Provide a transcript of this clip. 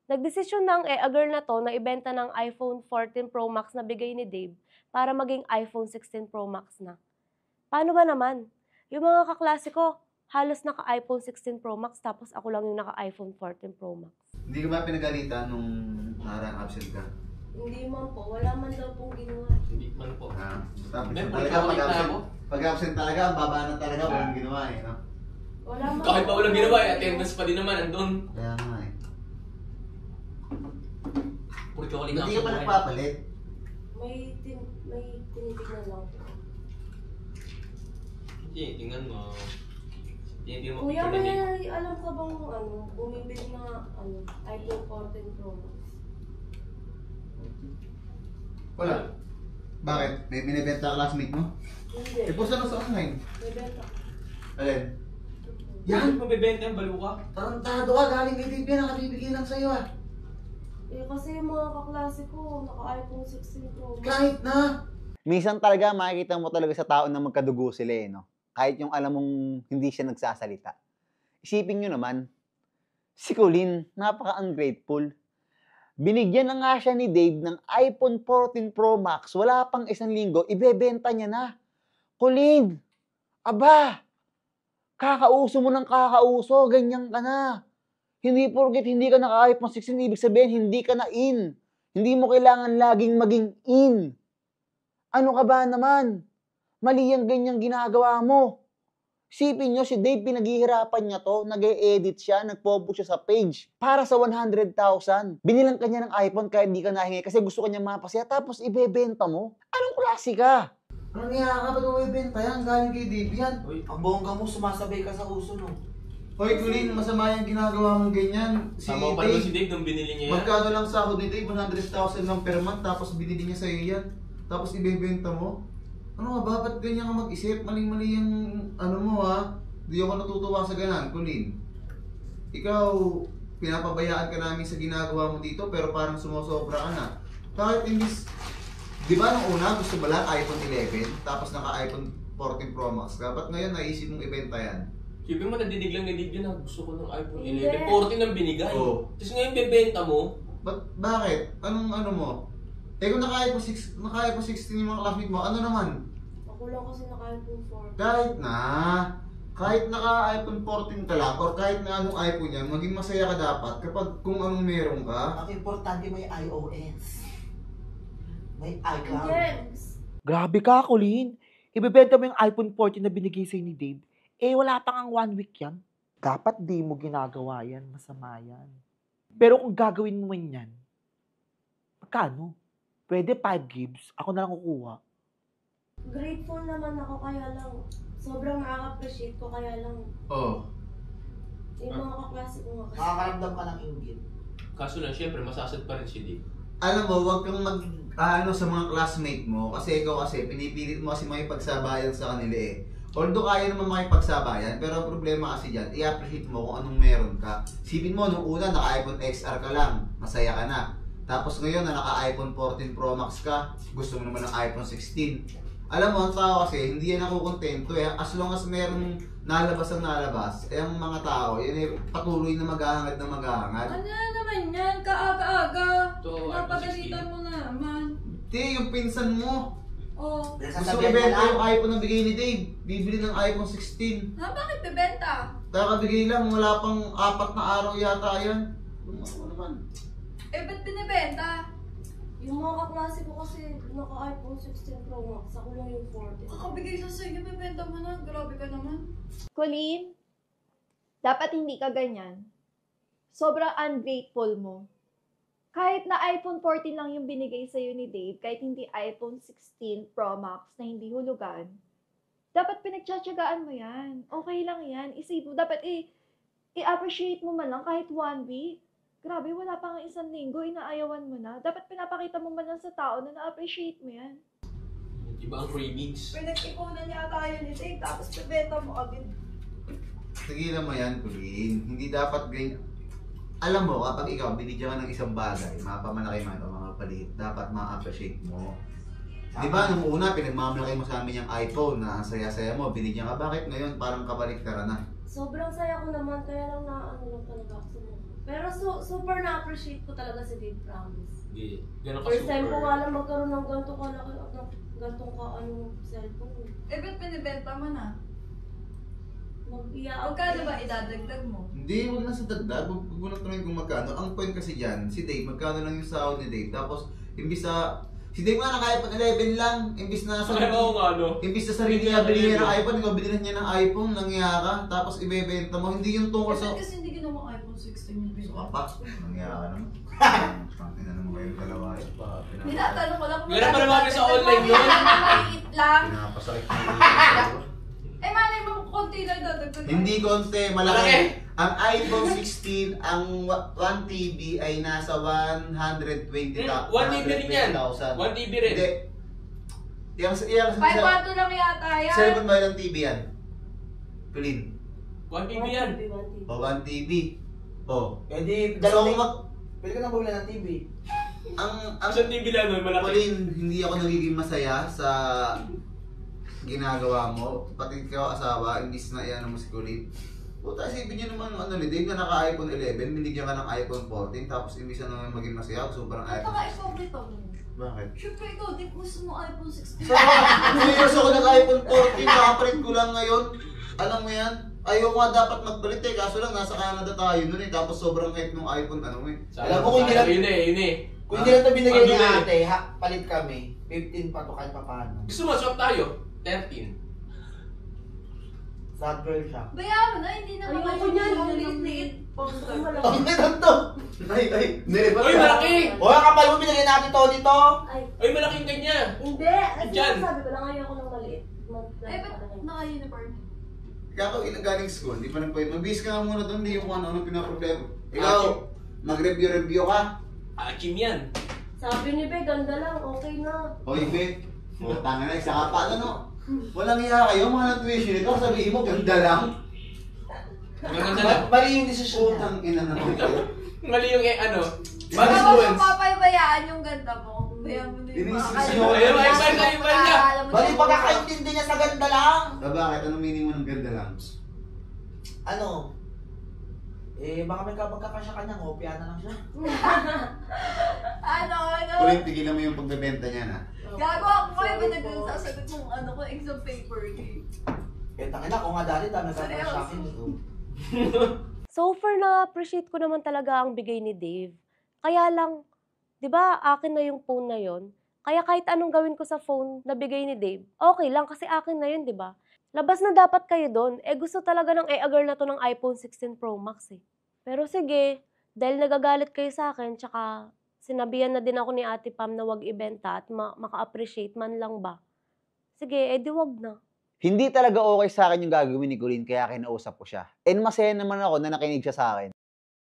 Nagdesisyon na ang girl na 'to na ibenta ng iPhone 14 Pro Max na bigay ni Dave para maging iPhone 16 Pro Max na. Paano ba naman? Yung mga kaklase ko, halos naka-iPhone 16 Pro Max tapos ako lang yung naka-iPhone 14 Pro Max. Hindi ka ba pinagalitan nung nakarang absent ka? Hindi man po, wala man daw pong ginawa. Hindi man po. Tapos Hindi, talaga ulit na ako. pag absent talaga, ang baba na talaga, walang ginawa eh, no? Wala man. Kahit pa walang ginawa, attendance pa din naman, andun. Kaya nga eh. Puro chocolate na Hindi ka pa nagpapalit. May tinitignan lang po. Hindi, tingnan mo. Hindi mo Kuya, picture na may alam ka bang bumibili na iPhone 14 Pro Max? Wala. Bakit? May binibenta classmate mo? Hindi. Post na sa online. May benta. Alin? Yan! Mabibenta yung baliw ka. Tarantado ka, galing kay Dave yan, nakabibigay lang sa'yo ah. Kasi yung mga kaklase ko, naka-iPhone 16 Pro Max. Kahit na! Minsan talaga makikita mo talaga sa tao na magkadugo sila eh, no? Kahit yung alam mong hindi siya nagsasalita. Isipin nyo naman, si Colleen, napaka-ungrateful. Binigyan na nga siya ni Dave ng iPhone 14 Pro Max, wala pang 1 linggo, ibebenta niya na. Colleen, aba, kakauso mo ng kakauso, ganyan ka na. Hindi porket hindi ka naka-iPhone 16, ibig sabihin hindi ka na in. Hindi mo kailangan laging maging in. Ano ka ba naman? Mali yung ganyang ginagawa mo. Isipin nyo, si Dave pinaghihirapan niya to, nag-e-edit siya, nagpo-post siya sa page para sa 100,000. Binilang ka niya ng iPhone kahit hindi ka nahingi kasi gusto ka niya mapasaya, tapos ibebenta mo? Anong klase ka? Ano niya ka? Ba't mo ibenta yan? Galing kay Dave yan. Uy, Ang bongga mo, sumasabay ka sa uso, no? Hoy, Colleen, masama yung ginagawa mong ganyan. Si tama pa naman si Dave, Dave nung binili niya yan. magkano lang sahod ni Dave? 100,000 lang per month, tapos binili niya sa'yo yan. Tapos ibebenta mo? Ano ka ba? Ba't ganyan ka mag-isip? Maling-mali yung ano mo ha? Di ako natutuwa sa ganan, Colleen. Ikaw, pinapabayaan ka namin sa ginagawa mo dito, pero parang sumusobra ka na. Kahit imbis, di ba nung una gusto ba lang iPhone 11, tapos naka-iPhone 14 Pro Max ka? Ba't ngayon naisip mong ibenta yan? Sipin mo, nadidig lang ni Dave yun, gusto ko ng iPhone Hindi. 11. 14 ang binigay. Oo. Tapos ngayon, bebenta mo. Bakit? Anong ano mo? Eh kung naka-iPhone 16 yung mga classmate mo, ano naman? Ako lang kasi naka-iPhone 4. Kahit naka-iPhone 14 ka lang, or kahit na anong iPhone yan, maging masaya ka dapat kapag kung anong meron ka. Ang importante may iOS. May iCloud. Yes! Grabe ka, Colleen. Ibebenta mo yung iPhone 14 na binigay sa'yo ni Dave. Eh, wala pang ang 1 week yan. Dapat di mo ginagawa yan. Masama yan. Pero kung gagawin mo man yan, magkano? Pwede 5 gigs. Ako na lang kukuha. Grateful naman ako kaya lang. Sobrang nakaka-appreciate ko kaya lang. Oh. Yung mga kaklase ko nga kasi. Makakaramdam ka ng inggit. Kaso lang, syempre, masasad pa rin si Dave. Alam mo, wag kang sa mga classmate mo, kasi ikaw kasi, pinipilit mo kasi makipagsabayan sa kanila eh. Although kaya naman makipagsabayan, pero ang problema kasi dyan, i-appreciate mo kung anong meron ka. Sipin mo, nung una, naka-iPhone XR ka lang, masaya ka na. Tapos ngayon, na naka-iPhone 14 Pro Max ka, gusto mo naman ng iPhone 16. Alam mo, ang tao kasi, hindi yan ako kontento eh. As long as merong nalabas, eh ang mga tao, yun eh, patuloy na maghahangad na maghahangad. Ano na naman yan? Kaaga-aga. Ito, Napagalitan mo na naman. Hindi, yung pinsan mo. Oh. Gusto Sasabihan ka ibenta lang. yung iPhone na bigay ni Dave. Bibili ng iPhone 16. Bakit bebenta? Kakabigay lang, wala pang 4 na araw yata yan. Ano naman? Ba't binibenta? Yung mga kaklase ko kasi naka-iPhone 16 Pro Max. Ako lang yung 14. Kakabigay sa sa'yo, bebenta mo na. Grabe ka naman. Colleen, dapat hindi ka ganyan. Sobrang ungrateful mo. Kahit na iPhone 14 lang yung binigay sa'yo ni Dave, kahit hindi iPhone 16 Pro Max na hindi hulugan, dapat pinagtsatsagaan mo yan. Okay lang yan. Isip mo, dapat i-appreciate mo man lang kahit 1 week. Grabe, wala pa nga 1 linggo, inaayawan mo na. Dapat pinapakita mo man lang sa tao na na-appreciate mo yan. Iba ang cravings. Pinag-ipunan niya tayo ni Dave, tapos bebenta mo agad. Tigilan mo yan, Colleen. Hindi dapat ganyan. Alam mo, kapag ikaw binigyan ka ng isang bagay, mapamalaki man ito, mga palit, dapat ma-appreciate mo. Di ba, nung una, pinagmamalaki mo sa amin yung iPhone na ang saya-saya mo, binigyan ka, bakit ngayon parang kabalik ka na? Sobrang saya ko naman, kaya lang lang talaga ako sa mga. Pero super na-appreciate ko talaga si Dave, promise. Hindi. Ganun ka First time ko super. nga lang magkaroon ng gantong ka cellphone. Eh, ba't pinibenta mo na? Mag-iya. Magkano ba idadagdag mo? Hindi, wag na sa dagdag. Huwag mo lang tanongin kung magkano. Ang point kasi dyan, si Dave, magkano lang yung sahod ni Dave. Tapos, imbis sa... Si Dave nga nakaya pag 11 lang. Imbis na Kaya ko nga, no? Imbis na sarili niya bilhin niya ng iPhone, ikaw bilhin niya ng iPhone, nangya ka, tapos ibebenta mo. Hindi yung tungkol sa... Kasi hindi ginawa iPhone 16 yung So, bill. apat. Nangya ka naman. Tangina naman kayong dalawa. Tinatanong ko lang kung Meron pa naman kami sa online nun. Maliit lang. Pinapasakit mo yung Eh, malay mo, konti lang dadagdag. Hindi konti, Malaki. malaki. Ang iPhone 16, ang 1 TB ay nasa 120,000. 1 TB rin yan. 1 TB rin. Hindi. Yang 500 lang yata yan. cellphone ba ng TV yan? Pilin. 1 TB yan. O 1 TB. O. Eh di, So, pwede ka na bumili ng TV. ang Isang TV lang nun, malaki. Pauline, hindi ako nagiging masaya sa ginagawa mo. Pati ikaw asawa, imbis na iyan mo si Colin. Puta, isipin nyo naman ano ni Dave na naka-iPhone 11, binigyan ka ng iPhone 14, tapos imbis na naman maging masaya, sobrang At iPhone saka ikaw dito. 16. Bakit? Siyempre ikaw, di gusto mo iPhone 16. Serious ako nag-iPhone 14, nakapalit ko lang ngayon. Alam mo yan? Ayaw nga dapat magpalit eh, kaso lang nasa Canada tayo nun eh, tapos sobrang hype ng iPhone, ano eh. Alam mo kung hindi lang- Yun eh, yun eh. Kung hindi lang ito binigay ni Pabili. ate, palit kami. 15 pa to kahit pa paano. Gusto mo, swap tayo. 13. Sad girl siya. Bayaran mo na, hindi naman Ayoko kayo niyan. ang liit-liit. Ang meron to! Ay, nilipat Uy, malaki! O, ang kapal mo binigay natin to dito. Ay, Uy, malaking kanya. hindi. Kasi Diyan. sabi ko lang, ayaw ko ng maliit. Eh, ba't naka-uniform? Ikaw ilang galing school, di pa nagpahit. Mag-bis ka nga muna doon, di yung kung ano pinaproblema. Ikaw, mag-review ka. Akim yan. Sabi ni Be, ganda lang, okay na. O ibe, tanga na, isa ka pa, ano? Walang iya kayo, mga tuition ito, sabihin mo, ganda lang. Maganda lang. Mali yung desisyon niya. Putang ina naman kayo. Mali yung ano. Bad Baka influence. mapapabayaan yung ganda mo. Bayaan mo na yung Inis- mga inis- Ayun, ay, iba na, iba na. Mali pagkakaintindi niya sa ganda lang. Bakit? Anong meaning mo ng ganda lang? Ano? Eh, baka may kapagkakasya kanya, ngopya na lang siya. Ano? Ulit, tigilan mo yung pagbebenta niya na. Gago ako kayo ba nagsasagot ng ano ko, exam paper eh. Eh, tangina ko nga dati, dami ka Seryoso? sa akin. So far na-appreciate ko naman talaga ang bigay ni Dave. Kaya lang, di ba akin na yung phone na yon. Kaya kahit anong gawin ko sa phone na bigay ni Dave, okay lang kasi akin na yun, di ba? Labas na dapat kayo doon. Eh gusto talaga ng girl na to ng iPhone 16 Pro Max eh. Pero sige, dahil nagagalit kayo sa akin, tsaka sinabihan na din ako ni Ate Pam na wag ibenta at maka-appreciate man lang ba. Sige, edi wag na. Hindi talaga okay sa akin yung gagawin ni Colleen kaya kinausap ko siya. And masaya naman ako na nakinig siya sa akin.